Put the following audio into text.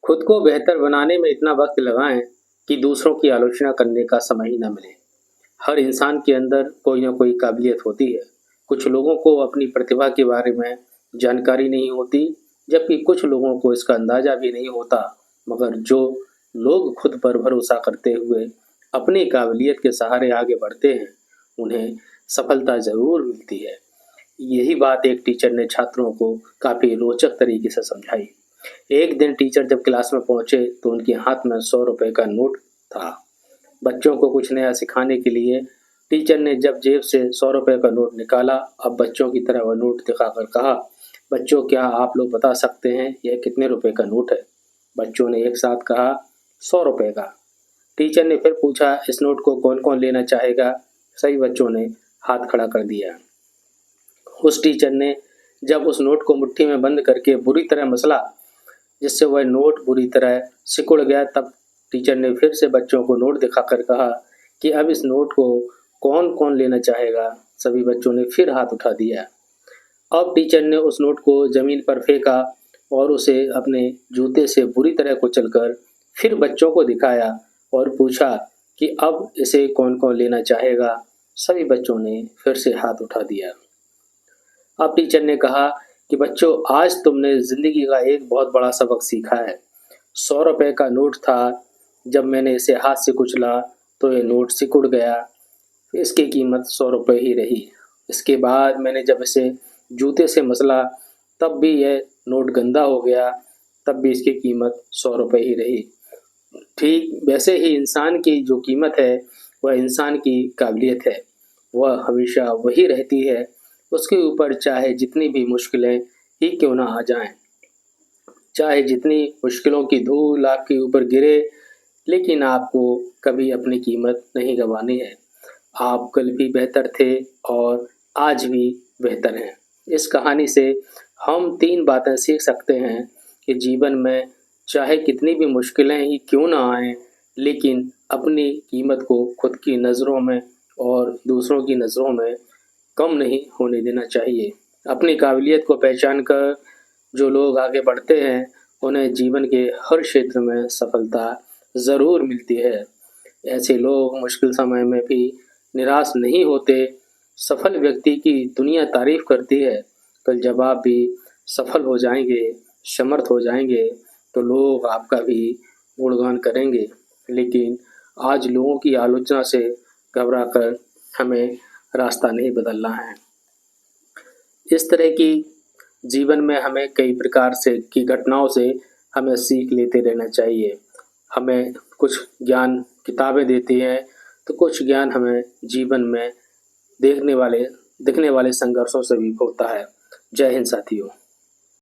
खुद को बेहतर बनाने में इतना वक्त लगाएं कि दूसरों की आलोचना करने का समय ही न मिले। हर इंसान के अंदर कोई ना कोई काबिलियत होती है। कुछ लोगों को अपनी प्रतिभा के बारे में जानकारी नहीं होती, जबकि कुछ लोगों को इसका अंदाजा भी नहीं होता। मगर जो लोग खुद पर भरोसा करते हुए अपनी काबिलियत के सहारे आगे बढ़ते हैं, उन्हें सफलता ज़रूर मिलती है। यही बात एक टीचर ने छात्रों को काफ़ी रोचक तरीके से समझाई। एक दिन टीचर जब क्लास में पहुंचे तो उनके हाथ में 100 रुपए का नोट था। बच्चों को कुछ नया सिखाने के लिए टीचर ने जब जेब से 100 रुपए का नोट निकाला, अब बच्चों की तरह वह नोट दिखाकर कहा, बच्चों क्या आप लोग बता सकते हैं यह कितने रुपए का नोट है? बच्चों ने एक साथ कहा 100 रुपए का। टीचर ने फिर पूछा, इस नोट को कौन कौन लेना चाहेगा? सभी बच्चों ने हाथ खड़ा कर दिया। उस टीचर ने जब उस नोट को मुट्ठी में बंद करके बुरी तरह मसला, जिससे वह नोट बुरी तरह सिकुड़ गया, तब टीचर ने फिर से बच्चों को नोट दिखाकर कहा कि अब इस नोट को कौन कौन लेना चाहेगा? सभी बच्चों ने फिर हाथ उठा दिया। अब टीचर ने उस नोट को जमीन पर फेंका और उसे अपने जूते से बुरी तरह कुचलकर फिर बच्चों को दिखाया और पूछा कि अब इसे कौन कौन लेना चाहेगा? सभी बच्चों ने फिर से हाथ उठा दिया। अब टीचर ने कहा कि बच्चों, आज तुमने जिंदगी का एक बहुत बड़ा सबक सीखा है। 100 रुपए का नोट था, जब मैंने इसे हाथ से कुचला तो ये नोट सिकुड़ गया, इसकी कीमत 100 रुपए ही रही। इसके बाद मैंने जब इसे जूते से मसला, तब भी यह नोट गंदा हो गया, तब भी इसकी कीमत 100 रुपए ही रही। ठीक वैसे ही इंसान की जो कीमत है वह इंसान की काबिलियत है, वह हमेशा वही रहती है। उसके ऊपर चाहे जितनी भी मुश्किलें ही क्यों ना आ जाएं, चाहे जितनी मुश्किलों की धूल आपके ऊपर गिरे, लेकिन आपको कभी अपनी कीमत नहीं गंवानी है। आप कल भी बेहतर थे और आज भी बेहतर हैं। इस कहानी से हम 3 बातें सीख सकते हैं कि जीवन में चाहे कितनी भी मुश्किलें ही क्यों ना आएं, लेकिन अपनी कीमत को खुद की नज़रों में और दूसरों की नज़रों में कम नहीं होने देना चाहिए। अपनी काबिलियत को पहचान कर जो लोग आगे बढ़ते हैं, उन्हें जीवन के हर क्षेत्र में सफलता ज़रूर मिलती है। ऐसे लोग मुश्किल समय में भी निराश नहीं होते। सफल व्यक्ति की दुनिया तारीफ करती है। कल जब आप भी सफल हो जाएंगे, समर्थ हो जाएंगे, तो लोग आपका भी गुणगान करेंगे। लेकिन आज लोगों की आलोचना से घबराकर हमें रास्ता नहीं बदलना है। इस तरह की जीवन में हमें कई प्रकार से की घटनाओं से हमें सीख लेते रहना चाहिए। हमें कुछ ज्ञान किताबें देती हैं, तो कुछ ज्ञान हमें जीवन में दिखने वाले संघर्षों से भी होता है। जय हिंद साथियों।